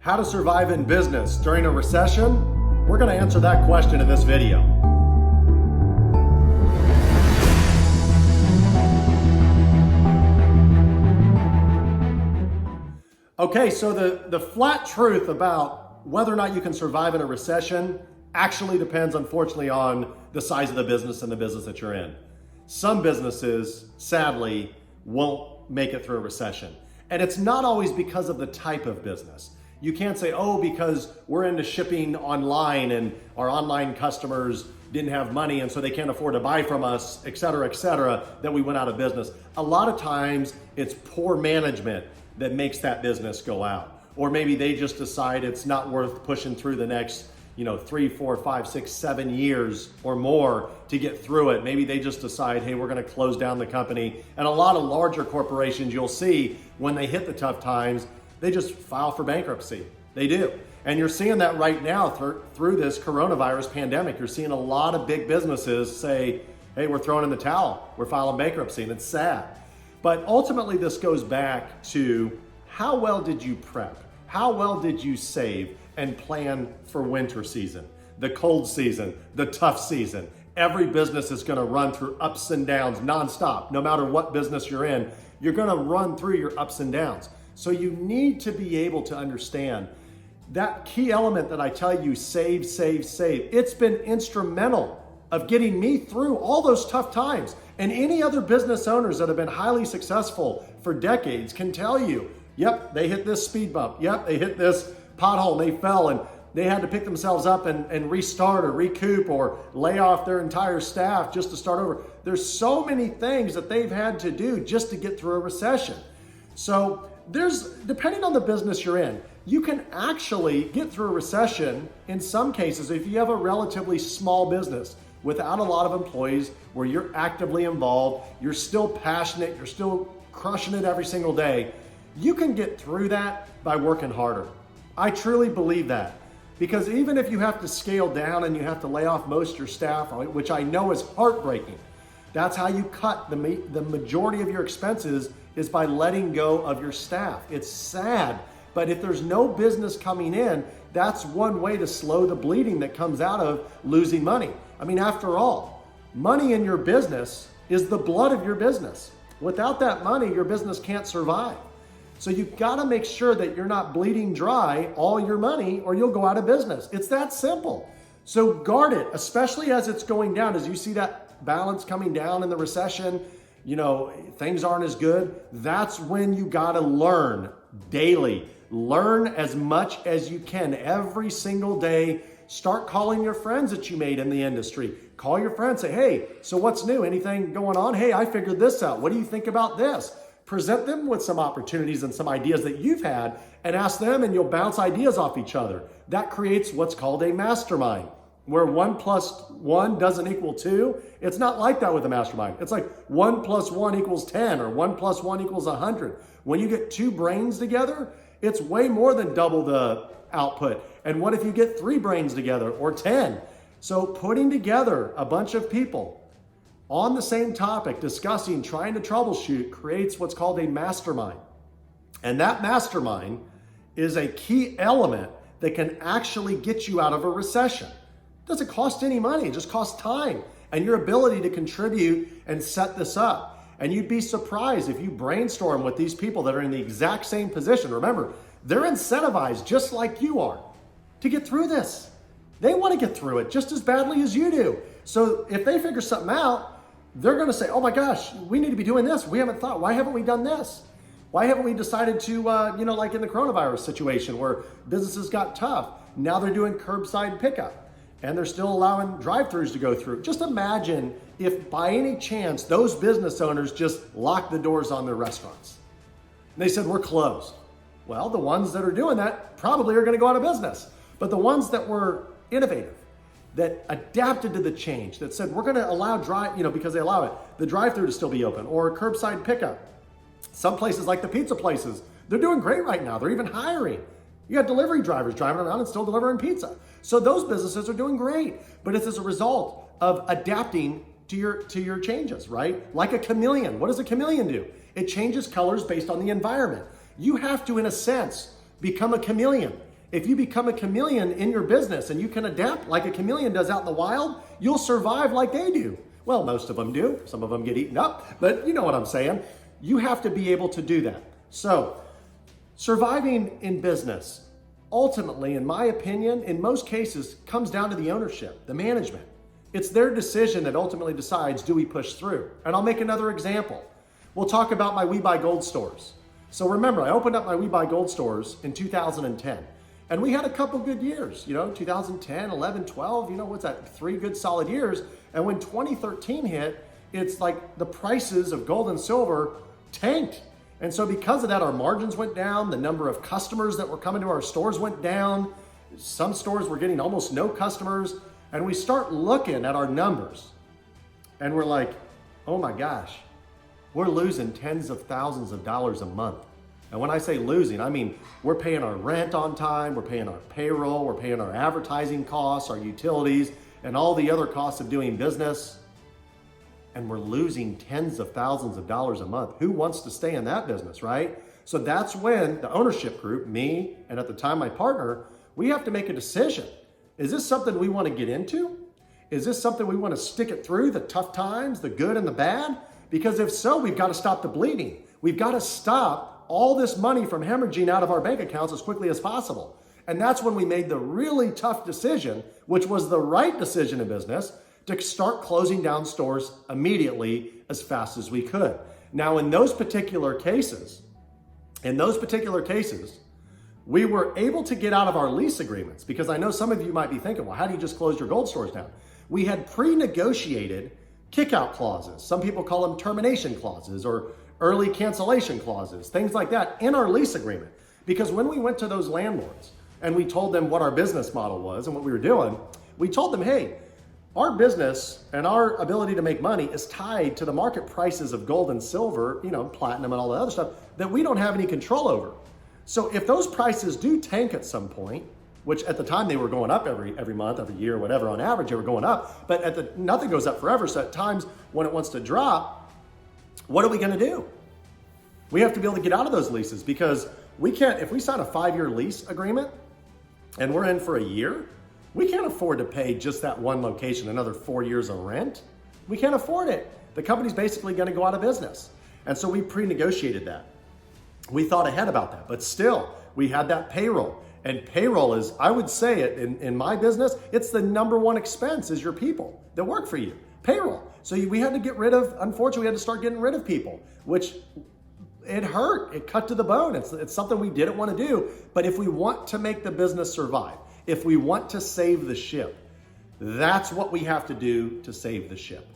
How to survive in business during a recession? We're going to answer that question in this video. Okay, so the flat truth about whether or not you can survive in a recession actually depends, unfortunately, on the size of the business and the business that you're in. Some businesses, sadly, won't make it through a recession. And it's not always because of the type of business. You can't say, oh, because we're into shipping online and our online customers didn't have money and so they can't afford to buy from us, et cetera, that we went out of business. A lot of times it's poor management that makes that business go out. Or maybe they just decide it's not worth pushing through the next 3, 4, 5, 6, 7 years or more to get through it. Maybe they just decide, hey, we're going to close down the company. And a lot of larger corporations, you'll see when they hit the tough times, they just file for bankruptcy. They do. And you're seeing that right now through this coronavirus pandemic. You're seeing a lot of big businesses say, hey, we're throwing in the towel. We're filing bankruptcy, and it's sad. But ultimately, this goes back to how well did you prep? How well did you save and plan for winter season, the cold season, the tough season? Every business is going to run through ups and downs nonstop. No matter what business you're in, you're going to run through your ups and downs. So you need to be able to understand that key element that I tell you, save, save, save. It's been instrumental of getting me through all those tough times. And any other business owners that have been highly successful for decades can tell you, yep, they hit this speed bump. Yep, they hit this pothole and they fell and they had to pick themselves up and restart or recoup or lay off their entire staff just to start over. There's so many things that they've had to do just to get through a recession. So depending on the business you're in, you can actually get through a recession in some cases if you have a relatively small business without a lot of employees where you're actively involved, you're still passionate, you're still crushing it every single day. You can get through that by working harder. I truly believe that, because even if you have to scale down and you have to lay off most of your staff, which I know is heartbreaking, that's how you cut the majority of your expenses, is by letting go of your staff. It's sad, but if there's no business coming in, that's one way to slow the bleeding that comes out of losing money. I mean, after all, money in your business is the blood of your business. Without that money, your business can't survive. So you've got to make sure that you're not bleeding dry all your money or you'll go out of business. It's that simple. So guard it, especially as it's going down. As you see that balance coming down in the recession, things aren't as good. That's when you got to learn daily. Learn as much as you can every single day. Start calling your friends that you made in the industry. Call your friends, say, hey, so what's new? Anything going on? Hey, I figured this out. What do you think about this? Present them with some opportunities and some ideas that you've had and ask them, and you'll bounce ideas off each other. That creates what's called a mastermind, where 1 + 1 doesn't equal 2. It's not like that with a mastermind. It's like 1 + 1 = 10 or 1 + 1 = 100. When you get 2 brains together, it's way more than double the output. And what if you get 3 brains together or 10? So putting together a bunch of people on the same topic, discussing, trying to troubleshoot, creates what's called a mastermind. And that mastermind is a key element that can actually get you out of a recession. It doesn't cost any money, it just costs time and your ability to contribute and set this up. And you'd be surprised if you brainstorm with these people that are in the exact same position. Remember, they're incentivized just like you are to get through this. They want to get through it just as badly as you do. So if they figure something out, they're going to say, oh my gosh, we need to be doing this. We haven't thought, why haven't we done this? Why haven't we decided to, like in the coronavirus situation where businesses got tough, now they're doing curbside pickup and they're still allowing drive-thrus to go through. Just imagine if by any chance those business owners just locked the doors on their restaurants. And they said, we're closed. Well, the ones that are doing that probably are going to go out of business. But the ones that were innovative, that adapted to the change, that said, we're going to allow because they allow it, the drive-thru to still be open or curbside pickup. Some places like the pizza places, they're doing great right now. They're even hiring. You got delivery drivers driving around and still delivering pizza. So those businesses are doing great, but it's as a result of adapting to your changes, right? Like a chameleon. What does a chameleon do? It changes colors based on the environment. You have to, in a sense, become a chameleon If you become a chameleon in your business and you can adapt like a chameleon does out in the wild, you'll survive like they do. Well, most of them do. Some of them get eaten up, but you know what I'm saying. You have to be able to do that. So, surviving in business, ultimately, in my opinion, in most cases, comes down to the ownership, the management. It's their decision that ultimately decides, do we push through? And I'll make another example. We'll talk about my We Buy Gold stores. So remember, I opened up my We Buy Gold stores in 2010. And we had a couple good years, 2010, 11, 12, what's that? 3 good solid years. And when 2013 hit, it's like the prices of gold and silver tanked. And so because of that, our margins went down. The number of customers that were coming to our stores went down. Some stores were getting almost no customers. And we start looking at our numbers and we're like, oh my gosh, we're losing tens of thousands of dollars a month. And when I say losing, I mean, we're paying our rent on time, we're paying our payroll, we're paying our advertising costs, our utilities, and all the other costs of doing business. And we're losing tens of thousands of dollars a month. Who wants to stay in that business, right? So that's when the ownership group, me, and at the time my partner, we have to make a decision. Is this something we want to get into? Is this something we want to stick it through, the tough times, the good and the bad? Because if so, we've got to stop the bleeding. We've got to stop all this money from hemorrhaging out of our bank accounts as quickly as possible. And that's when we made the really tough decision, which was the right decision in business, to start closing down stores immediately as fast as we could. Now, in those particular cases, we were able to get out of our lease agreements, because I know some of you might be thinking, well, how do you just close your gold stores down? We had pre-negotiated kick-out clauses. Some people call them termination clauses or early cancellation clauses, things like that in our lease agreement. Because when we went to those landlords and we told them what our business model was and what we were doing, we told them, hey, our business and our ability to make money is tied to the market prices of gold and silver, platinum and all the other stuff that we don't have any control over. So if those prices do tank at some point, which at the time they were going up every month, every year, whatever, on average, they were going up, but nothing goes up forever. So at times when it wants to drop, what are we going to do? We have to be able to get out of those leases, because we can't, if we sign a 5-year lease agreement and we're in for a year, we can't afford to pay just that one location another 4 years of rent. We can't afford it. The company's basically going to go out of business. And so we pre-negotiated that. We thought ahead about that, but still we had that payroll. And payroll is, I would say it in my business, it's the number one expense is your people that work for you, payroll. So we had to get rid of, unfortunately, we had to start getting rid of people, which it hurt, it cut to the bone. It's something we didn't want to do. But if we want to make the business survive, if we want to save the ship, that's what we have to do to save the ship.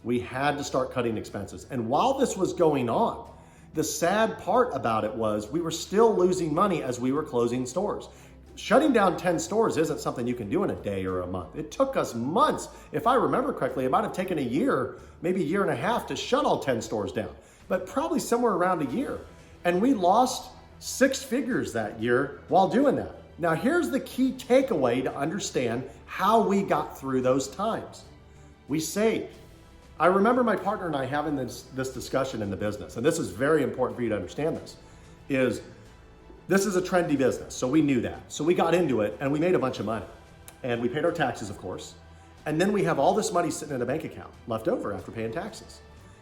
We had to start cutting expenses. And while this was going on, the sad part about it was we were still losing money as we were closing stores. Shutting down 10 stores isn't something you can do in a day or a month. It took us months. If I remember correctly, it might have taken a year, maybe a year and a half to shut all 10 stores down, but probably somewhere around a year. And we lost 6 figures that year while doing that. Now, here's the key takeaway to understand how we got through those times. We saved. I remember my partner and I having this discussion in the business, and this is very important for you to understand this is a trendy business, so we knew that. So we got into it and we made a bunch of money. And we paid our taxes, of course. And then we have all this money sitting in a bank account left over after paying taxes.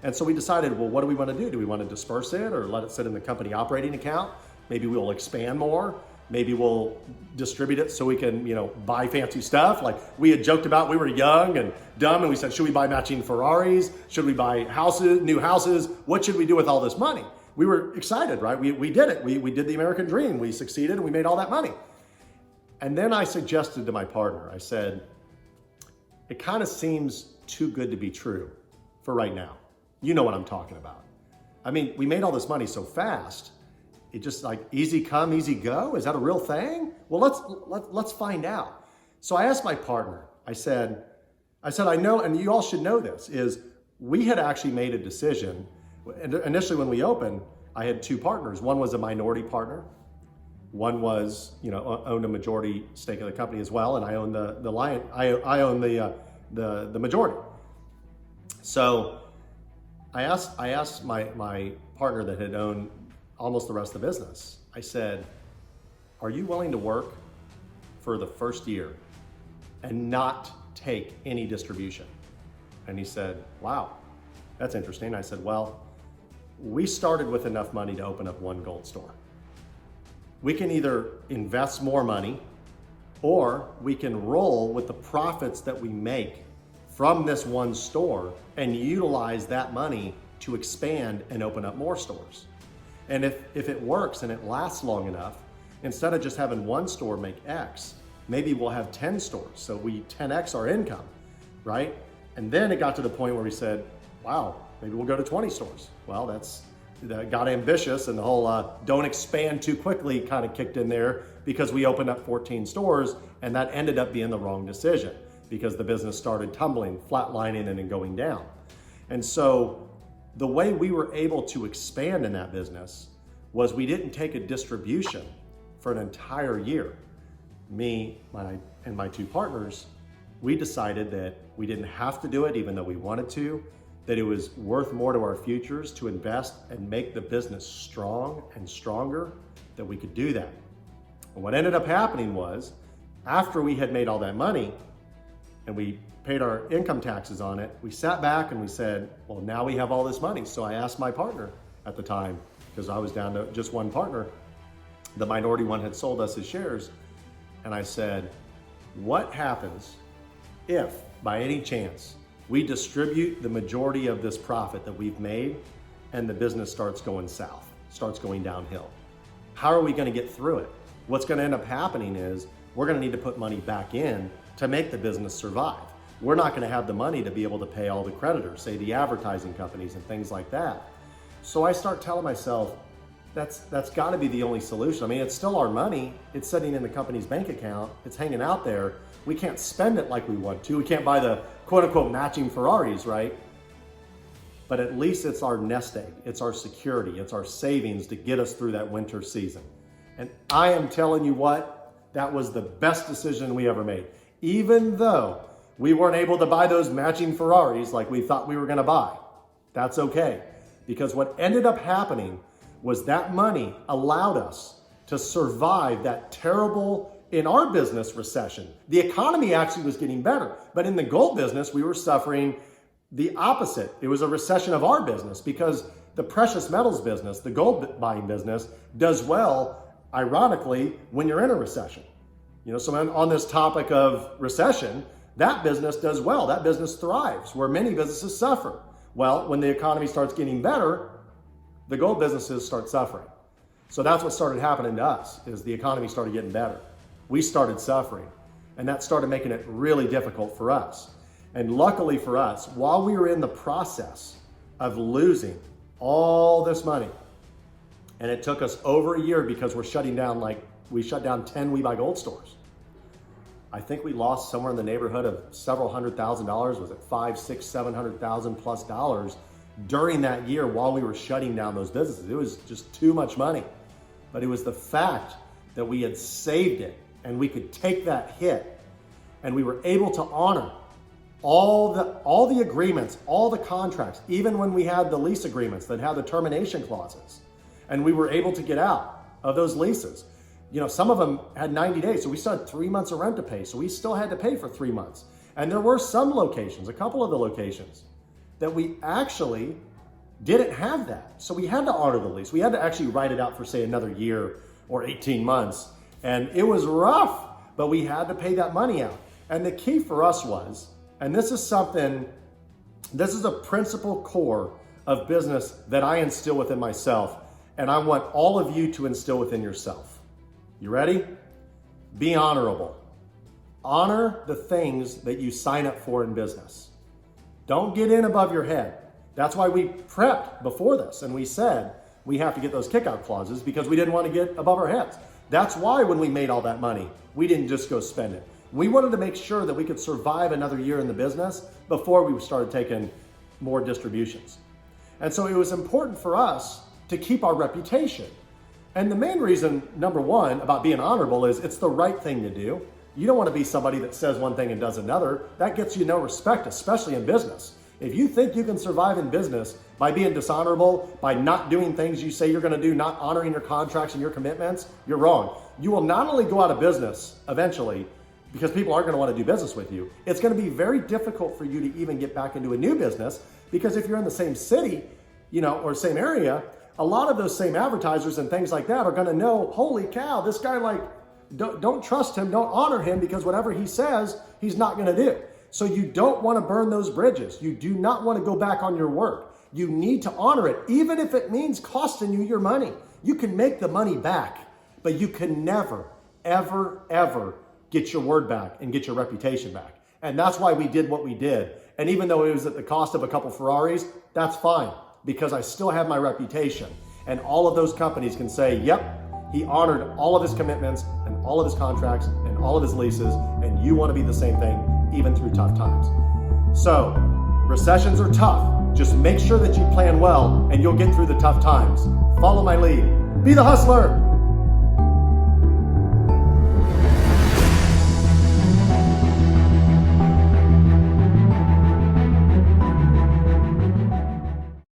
And so we decided, well, what do we want to do? Do we want to disperse it or let it sit in the company operating account? Maybe we'll expand more. Maybe we'll distribute it so we can, buy fancy stuff. Like we had joked about, we were young and dumb and we said, should we buy matching Ferraris? Should we buy houses, new houses? What should we do with all this money? We were excited, right? We did it. We did the American dream. We succeeded and we made all that money. And then I suggested to my partner, I said, it kind of seems too good to be true for right now. You know what I'm talking about. I mean, we made all this money so fast. It just like easy come, easy go. Is that a real thing? Well, let's find out. So I asked my partner, I said, I know, and you all should know this, is we had actually made a decision. Initially when we opened, I had 2 partners. One was a minority partner. One was, owned a majority stake of the company as well. And I own the lion, I own the majority. So I asked my partner that had owned almost the rest of the business. I said, are you willing to work for the first year and not take any distribution? And he said, wow, that's interesting. I said, well, we started with enough money to open up one gold store. We can either invest more money or we can roll with the profits that we make from this one store and utilize that money to expand and open up more stores. And if it works and it lasts long enough, instead of just having one store make X, maybe we'll have 10 stores. So we 10X our income, right? And then it got to the point where we said, wow, maybe we'll go to 20 stores. Well, that got ambitious, and the whole don't expand too quickly kind of kicked in there because we opened up 14 stores, and that ended up being the wrong decision because the business started tumbling, flatlining, and then going down. And so the way we were able to expand in that business was we didn't take a distribution for an entire year. Me and my two partners, we decided that we didn't have to do it even though we wanted to, that it was worth more to our futures to invest and make the business strong and stronger, that we could do that. And what ended up happening was, after we had made all that money and we paid our income taxes on it, we sat back and we said, well, now we have all this money. So I asked my partner at the time, because I was down to just one partner, the minority one had sold us his shares. And I said, what happens if by any chance we distribute the majority of this profit that we've made and the business starts going south, starts going downhill? How are we going to get through it? What's going to end up happening is we're going to need to put money back in to make the business survive. We're not going to have the money to be able to pay all the creditors, say the advertising companies and things like that. So I start telling myself, that's got to be the only solution. I mean, it's still our money. It's sitting in the company's bank account. It's hanging out there. We can't spend it like we want to. We can't buy the quote unquote matching Ferraris, right? But at least it's our nest egg. It's our security. It's our savings to get us through that winter season. And I am telling you what, that was the best decision we ever made. Even though we weren't able to buy those matching Ferraris like we thought we were going to buy, that's okay. Because what ended up happening was that money allowed us to survive that terrible, in our business, recession. The economy actually was getting better, but in the gold business, we were suffering the opposite. It was a recession of our business because the precious metals business, the gold buying business, does well, ironically, when you're in a recession. You know, so on this topic of recession, that business does well. That business thrives, where many businesses suffer. Well, when the economy starts getting better, the gold businesses start suffering. So that's what started happening to us, is the economy started getting better. We started suffering, and that started making it really difficult for us. And luckily for us, while we were in the process of losing all this money, and it took us over a year because we're shutting down, like we shut down 10 We Buy Gold stores. I think we lost somewhere in the neighborhood of several $100,000. Was it $500,000, $600,000, $700,000 plus dollars during that year while we were shutting down those businesses? It was just too much money. But it was the fact that we had saved it and we could take that hit, and we were able to honor all the agreements, all the contracts, even when we had the lease agreements that had the termination clauses, and we were able to get out of those leases. You know, some of them had 90 days, so we still had 3 months of rent to pay, so we still had to pay for 3 months. And there were some locations, a couple of the locations, that we actually didn't have that. So we had to honor the lease. We had to actually write it out for, say, another year or 18 months. And it was rough, but we had to pay that money out. And the key for us was, and this is a principal core of business that I instill within myself, and I want all of you to instill within yourself. You ready? Be honorable. Honor the things that you sign up for in business. Don't get in above your head. That's why we prepped before this, and we said we have to get those kickout clauses because we didn't want to get above our heads. That's why when we made all that money, we didn't just go spend it. We wanted to make sure that we could survive another year in the business before we started taking more distributions. And so it was important for us to keep our reputation. And the main reason, number one, about being honorable is it's the right thing to do. You don't want to be somebody that says one thing and does another. That gets you no respect, especially in business. If you think you can survive in business by being dishonorable, by not doing things you say you're going to do, not honoring your contracts and your commitments, you're wrong. You will not only go out of business eventually because people aren't going to want to do business with you, it's going to be very difficult for you to even get back into a new business, because if you're in the same city, or same area, a lot of those same advertisers and things like that are going to know, holy cow, this guy, don't trust him, don't honor him, because whatever he says, he's not going to do. So you don't want to burn those bridges. You do not want to go back on your word. You need to honor it, even if it means costing you your money. You can make the money back, but you can never, ever, ever get your word back and get your reputation back. And that's why we did what we did. And even though it was at the cost of a couple Ferraris, that's fine, because I still have my reputation. And all of those companies can say, yep, he honored all of his commitments and all of his contracts and all of his leases, and you want to be the same thing even through tough times. So, recessions are tough. Just make sure that you plan well and you'll get through the tough times. Follow my lead. Be the hustler.